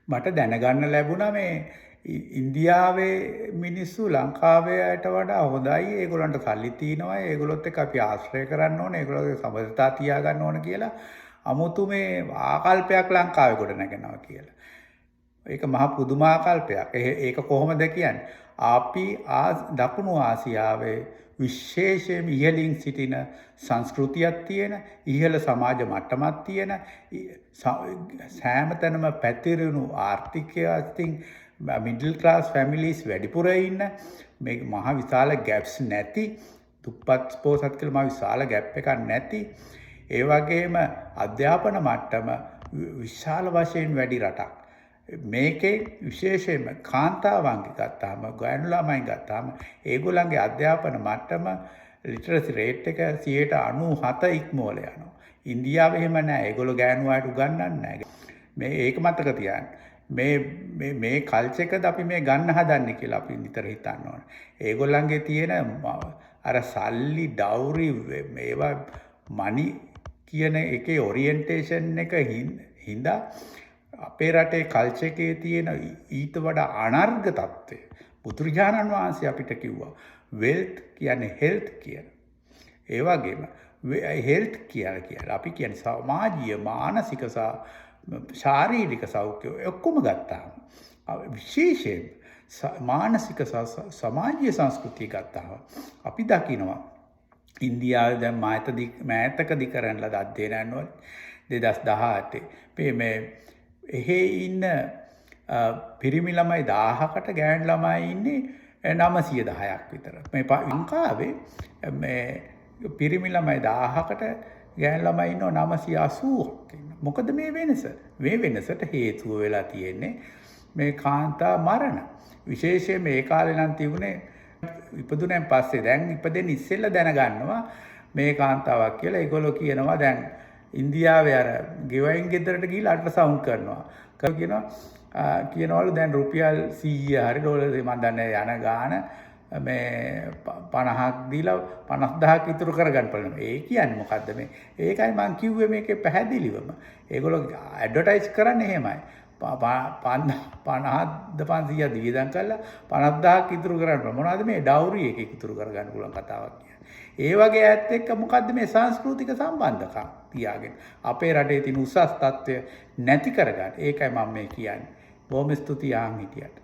මට දැනගන්න ලැබුණා මේ ඉන්දියාවේ මිනිස්සු ලංකාවේ අයට වඩා හොඳයි. ඒගොල්ලන්ට සල්ලි තියෙනවා. ඒගොල්ලොත් එක්ක අපි ආශ්‍රය කරන්න ඕනේ. ඒගොල්ලෝගේ සබඳතා තියාගන්න ඕන කියලා අමුතු මේ ආකල්පයක් ලංකාවේ ගොඩ නැගෙනවා කියලා. ඒක මහා පුදුමාකල්පයක්. ඒක කොහොමද කියන්නේ? අපි දකුණු ආසියාවේ විශේෂයෙන් ඉහළින් සිටින සංස්කෘතියක් තියෙන, ඉහළ සමාජ මට්ටමක් තියෙන, සෑම තැනම පැතිරුණු ආර්ථිකය අතින් මිඩල් ක්ලාස් ෆැමිලිස් වැඩිපුර ඉන්න, මේ මහ විශාල ගැප්ස් නැති, දුප්පත් පොහොසත් කියලා මහ විශාල ගැප් එකක් නැති, ඒ වගේම අධ්‍යාපන මට්ටම විශාල වශයෙන් වැඩි රටක්. මේකේ විශේෂයෙන්ම කාන්තාවන්ගේ ගත්තාම, ගෑනු ළමයින් ගත්තාම ඒගොල්ලන්ගේ අධ්‍යාපන මට්ටම ලිටරසි රේට් එක 97 ඉක්මවල යනවා. ඉන්දියාවේ එහෙම නැහැ. ඒගොල්ලෝ ගෑනු අයට උගන්වන්නේ නැහැ. මේ ඒක මතක තියාගන්න. මේ කල්චර් එකද අපි මේ ගන්න හදන්නේ කියලා අපි නිතර හිතන්න ඕනේ. ඒගොල්ලන්ගේ තියෙන අර සල්ලි ඩවුරි මේවා මනි කියන එකේ ඔරියන්ටේෂන් එක හින්දා අපේ රටේ කල්චර් එකේ තියෙන ඊට වඩා අනර්ග තත්ත්වය බුදුරජාණන් වහන්සේ අපිට කිව්වා වෙල්ත් කියන්නේ හෙල්ත් කියන. ඒ වගේම හෙල්ත් කියලා අපි කියන්නේ සමාජීය මානසික සහ ශාරීරික සෞඛ්‍ය ඔක්කොම ගත්තාම විශේෂයෙන් මානසික සමාජීය සංස්කෘතිය ගත්තාම අපි දකිනවා ඉන්දියාවේ දැන් මෑතකදී කරන ලද අධ්‍යයනයන් වල 2018 මේ එහෙ ඉන්න පිරිමි ළමයි 1000කට ගෑනු ළමයි ඉන්නේ 910ක් විතර. මේ ලංකාවේ මේ පිරිමි ළමයි 1000කට ගෑනු ළමයි ඉන්නවා 980ක් ඉන්නවා. මොකද මේ වෙනස? මේ වෙනසට හේතුව වෙලා තියෙන්නේ මේ කාන්තා මරණ. විශේෂයෙන් මේ කාලේ නම් තිබුණේ ඉපදුනෙන් පස්සේ දැන් ඉපදෙන්න ඉස්සෙල්ලා දැනගන්නවා මේ කාන්තාවක් කියලා. ඒගොල්ලෝ කියනවා දැන් ඉන්දියාවේ අර ගෙවයින් ගෙදරට ගිහිල්ලා අල්ට්‍රාසවුන්ඩ් කරනවා. කියනවලු දැන් රුපියල් 100 හරි ඩොලර් මන් දන්නේ යන ගාන මේ 50ක් දීලා 50000ක් ඉතුරු කරගන්න පුළුවන්. ඒ කියන්නේ මොකද්ද මේ? ඒකයි මං කිව්වේ මේකේ පැහැදිලිවම. ඒගොල්ලෝ ඇඩ්වර්ටයිස් කරන්නේ එහෙමයි. 50000 වියදම් කරලා 50000ක් ඉතුරු කරන්න මොනවද මේ ඩවුරි එක ඉතුරු කරගන්න පුළුවන් කතාවක් කියන්නේ. ඒ වගේ ඇත්ත එක්ක මොකද්ද මේ සංස්කෘතික සම්බන්ධකම් තියාගෙන අපේ රටේ තියෙන උසස් තත්ත්වය නැති කරගන්න. ඒකයි මම මේ කියන්නේ. බොහොම ස්තුතියි ආන් හිටියට.